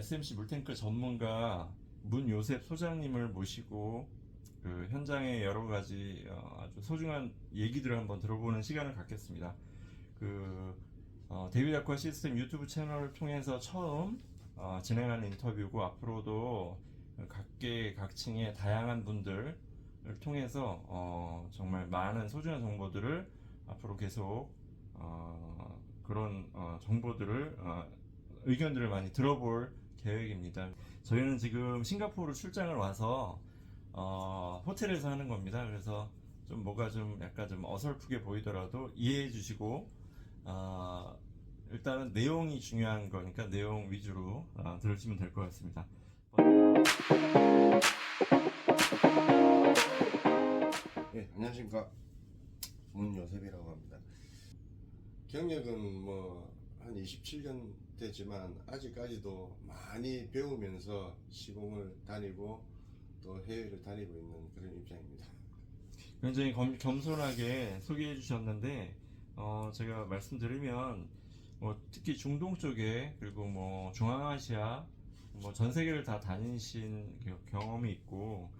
SMC 물탱크 전문가 문요셉 소장님을 모시고 그 현장의 여러 가지 아주 소중한 얘기들을 한번 들어보는 시간을 갖겠습니다. 그 데이비드 아쿠아 시스템 유튜브 채널을 통해서 처음 진행하는 인터뷰고, 앞으로도 각계 각층의 다양한 분들을 통해서 정말 많은 소중한 정보들을 앞으로 계속 그런 정보들을 의견들을 많이 들어볼 계획입니다. 저희는 지금 싱가포르 출장을 와서 호텔에서 하는 겁니다. 그래서 좀 뭐가 좀 약간 좀 어설프게 보이더라도 이해해 주시고, 일단은 내용이 중요한 거니까 내용 위주로 들으시면 될 것 같습니다. 네, 안녕하십니까. 문요셉이라고 합니다. 경력은 뭐 한 27년 되지만 아직까지도 많이 배우면서 시공을 다니고 또 해외를 다니고 있는 그런 입장입니다. 굉장히 겸손하게 소개해 주셨는데, 제가 말씀드리면 특히 중동 쪽에, 그리고 뭐 중앙아시아, 뭐 전 세계를 다 다니신 경험이 있고,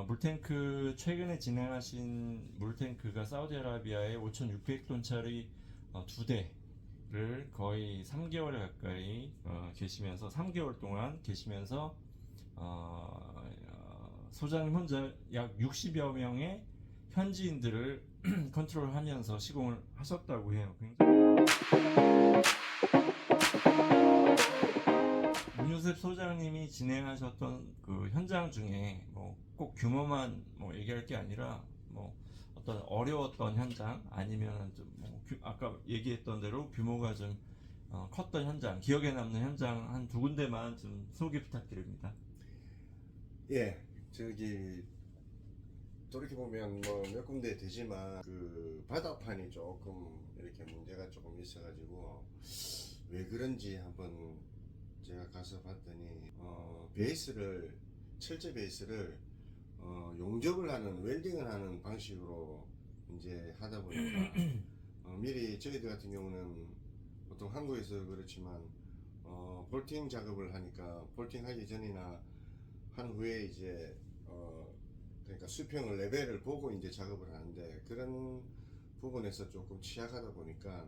물탱크 최근에 진행하신 물탱크가 사우디아라비아에 5,600톤짜리 두 대를 거의 3개월 가까이 계시면서 3개월 동안 계시면서 소장님 혼자 약 60여 명의 현지인들을 컨트롤하면서 시공을 하셨다고 해요. 문요셉 소장님이 진행하셨던 그 현장 중에 뭐 꼭 규모만 뭐 얘기할 게 아니라 뭐 어떤 어려웠던 현장, 아니면 좀뭐 아까 얘기했던 대로 규모가 좀 컸던 현장, 기억에 남는 현장 한 두 군데만 좀 소개 부탁드립니다. 예, 저기 돌이켜보면 뭐 몇 군데 되지만 그 바닥판이 조금 이렇게 문제가 조금 있어가지고 왜 그런지 한번 제가 가서 봤더니 베이스를, 철제 베이스를 용접을 하는, 웰딩을 하는 방식으로 이제 하다 보니까 미리 저희들 같은 경우는 보통 한국에서 그렇지만 볼팅 작업을 하니까 볼팅 하기 전이나 한 후에 이제 그러니까 수평을, 레벨을 보고 이제 작업을 하는데, 그런 부분에서 조금 취약하다 보니까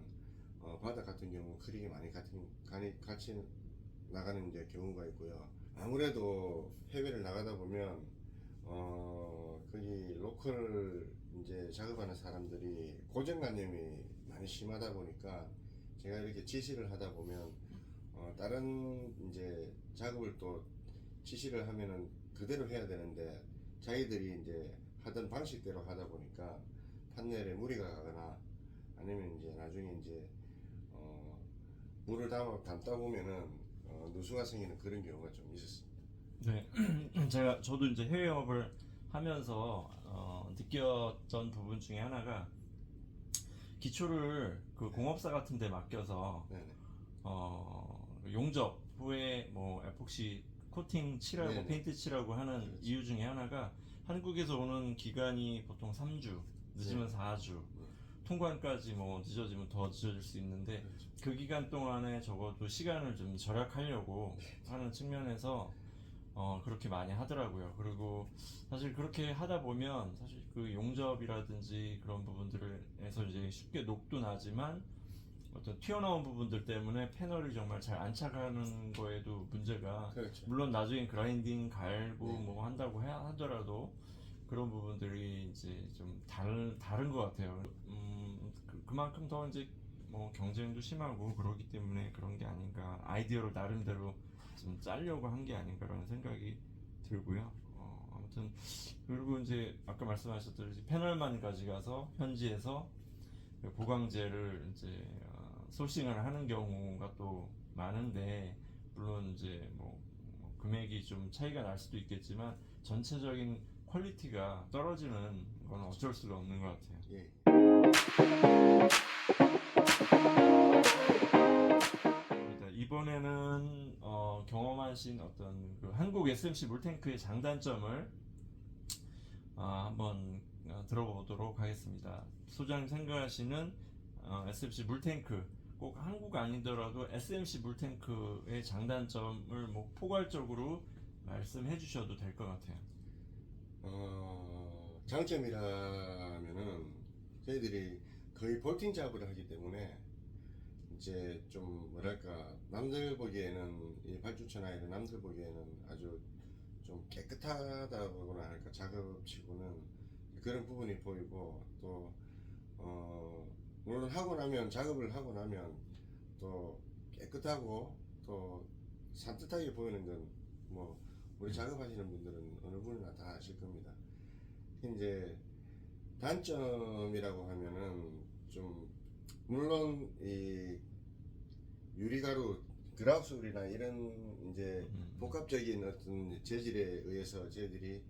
바닥 같은 경우 크랙이 많이 같이 나가는 이제 경우가 있고요. 아무래도 해외를 나가다 보면 거기 로컬 이제 작업하는 사람들이 고정관념이 많이 심하다 보니까, 제가 이렇게 지시를 하다 보면 다른 이제 작업을 또 지시를 하면은 그대로 해야 되는데, 자기들이 이제 하던 방식대로 하다 보니까 판넬에 무리가 가거나, 아니면 이제 나중에 이제 물을 담다 보면은 누수가 생기는 그런 경우가 좀 있었습니다. 네, 저도 이제 해외 영업을 하면서 느꼈던 부분 중에 하나가, 기초를 그 공업사 같은 데 맡겨서 네네. 용접 후에 뭐 에폭시 코팅 칠하고 네네. 페인트 칠하고 하는 그렇죠. 이유 중에 하나가, 한국에서 오는 기간이 보통 3주, 늦으면 네. 4주, 네. 통관까지 뭐 늦어지면 더 늦어질 수 있는데, 그렇죠. 그 기간 동안에 적어도 시간을 좀 절약하려고 하는 측면에서 그렇게 많이 하더라고요. 그리고 사실 그렇게 하다 보면 사실 그 용접이라든지 그런 부분들에서 이제 쉽게 녹도 나지만, 어떤 튀어나온 부분들 때문에 패널이 정말 잘 안착하는 거에도 문제가, 그렇죠. 물론 나중에 그라인딩 갈고 네. 뭐 한다고 하더라도 그런 부분들이 이제 좀 다른 것 같아요. 그만큼 더 이제 뭐 경쟁도 심하고 그러기 때문에 그런 게 아닌가, 아이디어를 나름대로 좀 짜려고 한 게 아닌가라는 생각이 들고요. 아무튼, 그리고 이제 아까 말씀하셨듯이 패널만 가져가서 현지에서 보강제를 이제 소싱을 하는 경우가 또 많은데, 물론 이제 뭐 금액이 좀 차이가 날 수도 있겠지만 전체적인 퀄리티가 떨어지는 건 어쩔 수가 없는 것 같아요. 예. 이번에는 경험하신 어떤 그 한국 SMC 물탱크의 장단점을 한번 들어보도록 하겠습니다. 소장님 생각하시는 SMC 물탱크 꼭 한국 아니더라도 SMC 물탱크의 장단점을 뭐 포괄적으로 말씀해 주셔도 될 것 같아요. 장점이라면은 저희들이 거의 볼팅 작업을 하기 때문에 이제 좀 뭐랄까 남들 보기에는 이 발주처나 이런 남들 보기에는 아주 좀 깨끗하다고나 할까 작업치고는 그런 부분이 보이고 또 물론 하고 나면 작업을 하고 나면 또 깨끗하고 또 산뜻하게 보이는 건 뭐 우리 작업하시는 분들은 어느 분이나 다 아실 겁니다. 이제 단점이라고 하면은 좀 물론 이 유리가루 그라우스울이나 이런 이제 복합적인 어떤 재질에 의해서 저희들이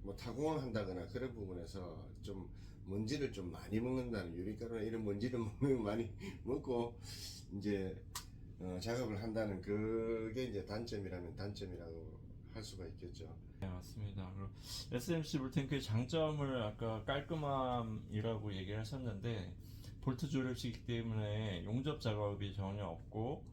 뭐 타공을 한다거나 그런 부분에서 좀 먼지를 좀 많이 먹는다는 유리가루나 이런 먼지를 많이 먹고 이제 작업을 한다는 그게 이제 단점이라면 단점이라고 할 수가 있겠죠. 네, 맞습니다. 그리고 SMC 물탱크의 장점을 아까 깔끔함이라고 얘기를 하셨는데 볼트 조립식이기 때문에 용접 작업이 전혀 없고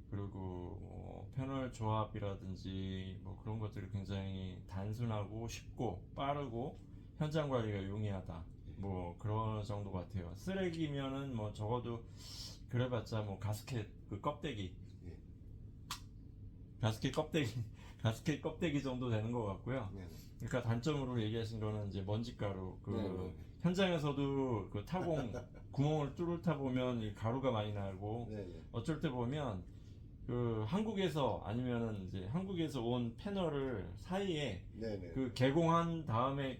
그리고 뭐 패널 조합이라든지 뭐 그런 것들이 굉장히 단순하고 쉽고 빠르고 현장 관리가 용이하다. 뭐 그런 정도 같아요. 쓰레기면은 뭐 적어도 그래봤자 뭐 가스켓 그 껍데기 예. 가스켓 껍데기 정도 되는 것 같고요. 네네. 그러니까 단점으로 얘기하신 거는 이제 먼지가루 그 네네. 현장에서도 그 타공 구멍을 뚫다 보면 이 가루가 많이 나고 네네. 어쩔 때 보면 그 한국에서 아니면은 이제 한국에서 온 패널을 사이에 네네. 그 개공한 다음에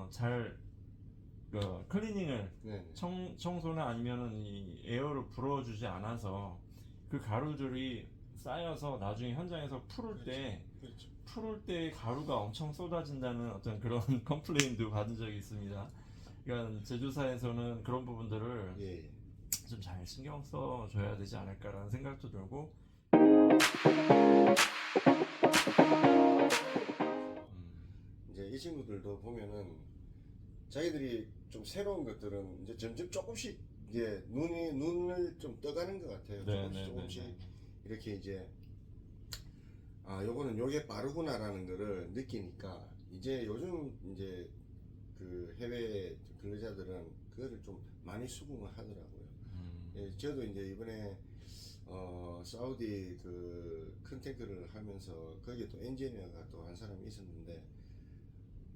잘 클리닝을 네네. 청소나 아니면은 이 에어를 불어주지 않아서 그 가루들이 쌓여서 나중에 현장에서 그렇죠. 풀을 때 가루가 엄청 쏟아진다는 어떤 그런 컴플레인도 받은 적이 있습니다. 그러니까 제조사에서는 그런 부분들을 예. 좀 잘 신경 써줘야 되지 않을까라는 생각도 들고 이제 이 친구들도 보면은 자기들이 좀 새로운 것들은 이제 점점 조금씩 이제 눈을 좀 떠가는 것 같아요. 조금씩 이렇게 이제 요거는 요게 빠르구나라는 거를 느끼니까 이제 요즘 이제 그 해외 근로자들은 그거를 좀 많이 수긍을 하더라고요. 예, 저도 이제 이번에 사우디 그 큰 탱크를 하면서 거기에 또 엔지니어가 또 한 사람이 있었는데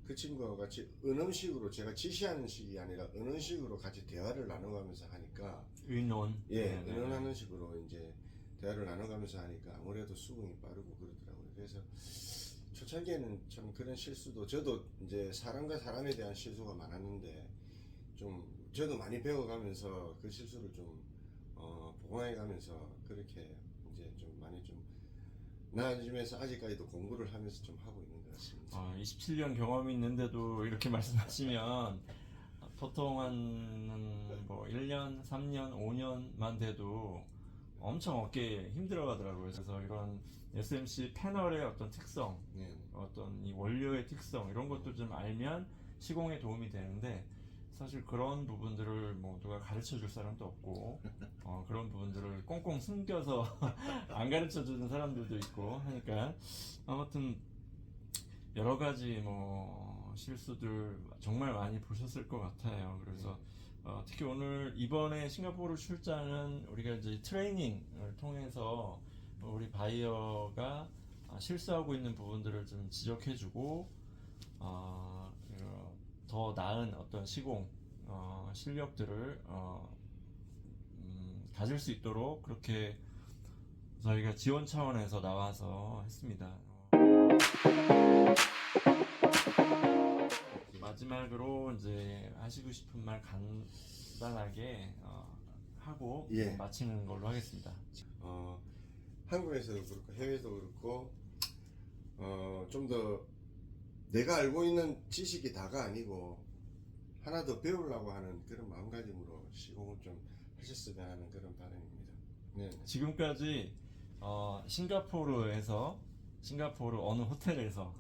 그 친구와 같이 은음식으로 제가 지시하는 식이 아니라 은음식으로 같이 대화를 나눠가면서 하니까 의논 의논하는 식으로 이제 대화를 나눠가면서 하니까 아무래도 수긍이 빠르고 그러더라고요. 그래서 초창기에는 참 그런 실수도 저도 이제 사람과 사람에 대한 실수가 많았는데 좀 저도 많이 배워가면서 그 실수를 좀 보강해가면서 그렇게 이제 좀 많이 좀 나아지면서 아직까지도 공부를 하면서 좀 하고 있는 것 같습니다. 27년 경험이 있는데도 이렇게 말씀하시면 보통 뭐 1년, 3년, 5년만 돼도 엄청 얻기 힘들어 가더라고요. 그래서 이런 SMC 패널의 어떤 특성, 네. 어떤 이 원료의 특성 이런 것도 좀 알면 시공에 도움이 되는데 사실 그런 부분들을 뭐 누가 가르쳐 줄 사람도 없고 그런 부분들을 꽁꽁 숨겨서 안 가르쳐 주는 사람들도 있고 하니까 아무튼 여러 가지 뭐 실수들 정말 많이 보셨을 것 같아요. 그래서 특히 오늘 이번에 싱가포르 출장은 우리가 이제 트레이닝을 통해서 우리 바이어가 실수하고 있는 부분들을 좀 지적해주고 더 나은 어떤 시공 실력들을 가질 수 있도록 그렇게 저희가 지원 차원에서 나와서 했습니다. 마지막으로 이제 하시고 싶은 말 간단하게 하고 예. 마치는 걸로 하겠습니다. 한국에서도 그렇고 해외도 그렇고 좀 더 내가 알고 있는 지식이 다가 아니고 하나 더 배우려고 하는 그런 마음가짐으로 시공을 좀 하셨으면 하는 그런 바람입니다. 네. 지금까지 싱가포르에서 싱가포르 어느 호텔에서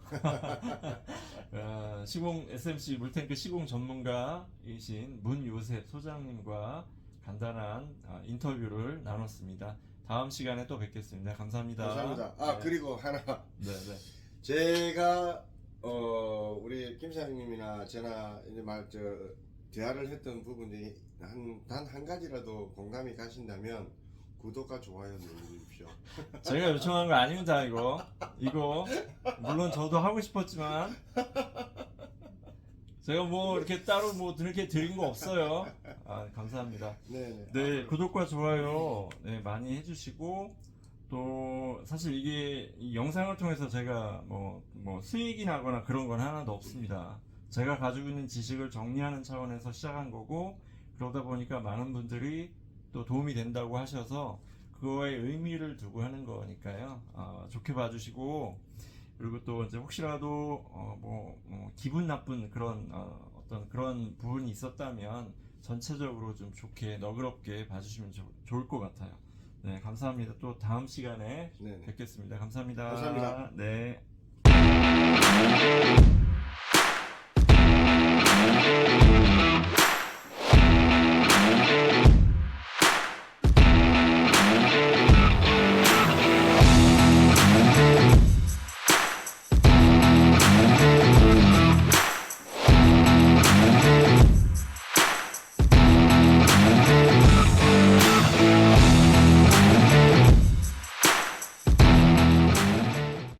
시공 SMC 물탱크 시공 전문가이신 문요셉 소장님과 간단한 인터뷰를 나눴습니다. 다음 시간에 또 뵙겠습니다. 감사합니다. 감사합니다. 네. 그리고 하나 네, 네. 제가 우리 김 사장님이나 제나 이제 대화를 했던 부분이 단 한 가지라도 공감이 가신다면 구독과 좋아요 눌러주십시오. 제가 요청한 거 아닙니다. 이거 물론 저도 하고 싶었지만 제가 뭐 이렇게 따로 뭐 이렇게 드린 거 없어요. 감사합니다. 네네. 네, 구독과 좋아요 네, 많이 해주시고 또 사실 이게 이 영상을 통해서 제가 뭐 수익이 나거나 그런 건 하나도 없습니다. 제가 가지고 있는 지식을 정리하는 차원에서 시작한 거고 그러다 보니까 많은 분들이 또 도움이 된다고 하셔서 그거에 의미를 두고 하는 거니까요. 좋게 봐주시고 그리고 또 이제 혹시라도 기분 나쁜 그런 어떤 그런 부분이 있었다면 전체적으로 좀 좋게 너그럽게 봐주시면 좋을 것 같아요. 네, 감사합니다. 또 다음 시간에 네네. 뵙겠습니다. 감사합니다. 감사합니다. 네.